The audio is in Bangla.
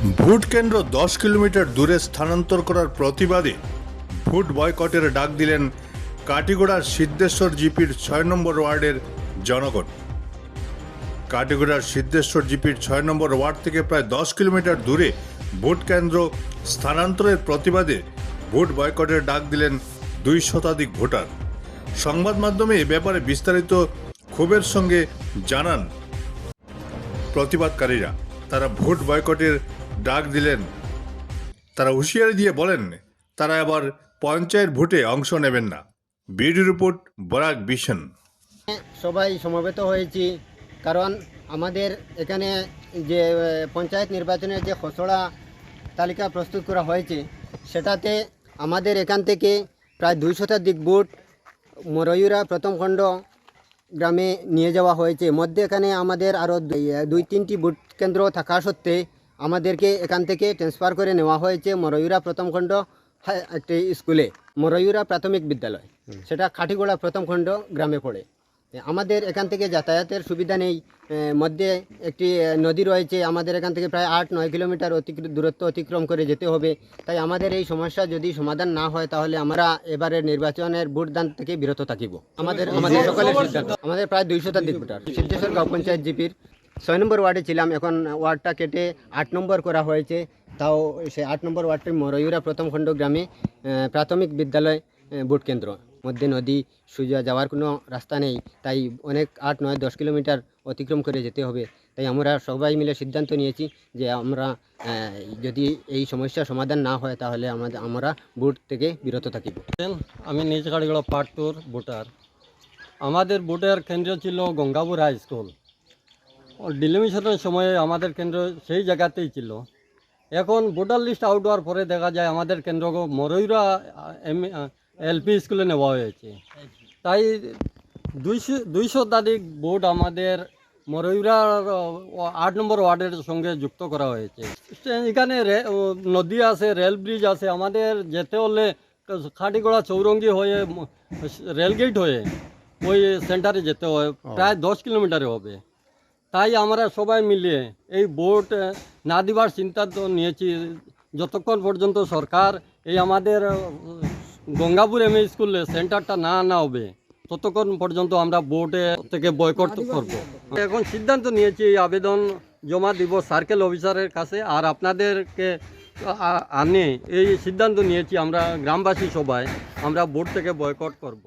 ভোট কেন্দ্র 10 কিলোমিটার দূরে স্থানান্তর করার প্রতিবাদে ভোট বয়কটের ডাক দিলেন কাটিগড়ার সিদ্ধেশ্বর জিপির 6 নম্বর ওয়ার্ডের জনগণ। কাটিগড়ার সিদ্ধেশ্বর জিপির 6 নম্বর ওয়ার্ড থেকে প্রায় 10 কিলোমিটার দূরে ভোট কেন্দ্র স্থানান্তরের প্রতিবাদে ভোট বয়কটের ডাক দিলেন 2 শতাধিক ভোটার। সংবাদ মাধ্যমে এ ব্যাপারে বিস্তারিত ক্ষোভের সঙ্গে জানান প্রতিবাদকারীরা। তারা ভোট বয়কটের ডাক দিলেন। তারা হুঁশিয়ারি দিয়ে বলেন তারা আবার পঞ্চায়েত ভোটে অংশ নেবেন না। Bureau report, Barak vision. সবাই সমবেত হয়েছি কারণ আমাদের এখানে যে পঞ্চায়েত নির্বাচনের যে খসড়া তালিকা প্রস্তুত করা হয়েছে সেটাতে আমাদের এখান থেকে প্রায় 2 শতাধিক ভোট মরয়ুরা প্রথম খণ্ড গ্রামে নিয়ে যাওয়া হয়েছে। মধ্যে এখানে আমাদের আরও 2-3টি ভোট কেন্দ্র থাকা সত্ত্বে আমাদেরকে এখান থেকে ট্রান্সফার করে নেওয়া হয়েছে মরয়ুরা প্রথম খণ্ড একটি স্কুলে, মরয়ুরা প্রাথমিক বিদ্যালয়, সেটা কাঠিগোড়া প্রথম খণ্ড গ্রামে পড়ে। আমাদের এখান থেকে যাতায়াতের সুবিধা নেই। মধ্যে একটি নদী রয়েছে, আমাদের এখান থেকে প্রায় 8-9 কিলোমিটার দূরত্ব অতিক্রম করে যেতে হবে। তাই আমাদের এই সমস্যা যদি সমাধান না হয় তাহলে আমরা এবারের নির্বাচনের ভোটদান থেকে বিরত থাকিব। আমাদের সকলের সিদ্ধান্ত। আমাদের প্রায় 2 শতাধিক ভোটার। সিদ্ধেশ্বর গাঁও পঞ্চায়েত জিপির 6 নম্বর ওয়ার্ডে ছিলাম, এখন ওয়ার্ডটা কেটে 8 নম্বর করা হয়েছে। তাও সে 8 নম্বর ওয়ার্ডটি মরয়ুরা প্রথম খণ্ড গ্রামে প্রাথমিক বিদ্যালয় ভোট কেন্দ্র। মধ্যে নদী, সোজা যাওয়ার কোনো রাস্তা নেই, তাই অনেক 8-9-10 কিলোমিটার অতিক্রম করে যেতে হবে। তাই আমরা সবাই মিলে সিদ্ধান্ত নিয়েছি যে আমরা যদি এই সমস্যার সমাধান না হয় তাহলে আমরা ভোট থেকে বিরত থাকিব। আমি নিজ কাটিগড়া পাটতুর ভোটার। আমাদের ভোটের কেন্দ্র ছিল গঙ্গাপুর হাই স্কুল। ডিলিমিশনের সময়ে আমাদের কেন্দ্র সেই জায়গাতেই ছিল। এখন ভোটার লিস্ট আউট হওয়ার পরে দেখা যায় আমাদের কেন্দ্র মরয়ুরা এলপি স্কুলে নেওয়া হয়েছে। তাই 200 শতাধিক ভোট আমাদের মরয়ুরা 8 নম্বর ওয়ার্ডের সঙ্গে যুক্ত করা হয়েছে। এখানে নদী আছে, রেল ব্রিজ আছে। আমাদের যেতে হলে খাটিগড়া চৌরঙ্গি হয়ে রেলগেট হয়ে ওই সেন্টারে যেতে হয়, প্রায় 10 কিলোমিটারে হবে। তাই আমরা সবাই মিলিয়ে এই ভোট না দিবার সিদ্ধান্ত নিয়েছি যতক্ষণ পর্যন্ত সরকার এই আমাদের গঙ্গাপুর এমএ স্কুলে সেন্টারটা না হবে ততক্ষণ পর্যন্ত আমরা ভোটে থেকে বয়কট করব। এখন সিদ্ধান্ত নিয়েছি এই আবেদন জমা দিব সার্কেল অফিসারের কাছে, আর আপনাদেরকে আনে এই সিদ্ধান্ত নিয়েছি আমরা গ্রামবাসী সবাই আমরা ভোট থেকে বয়কট করব।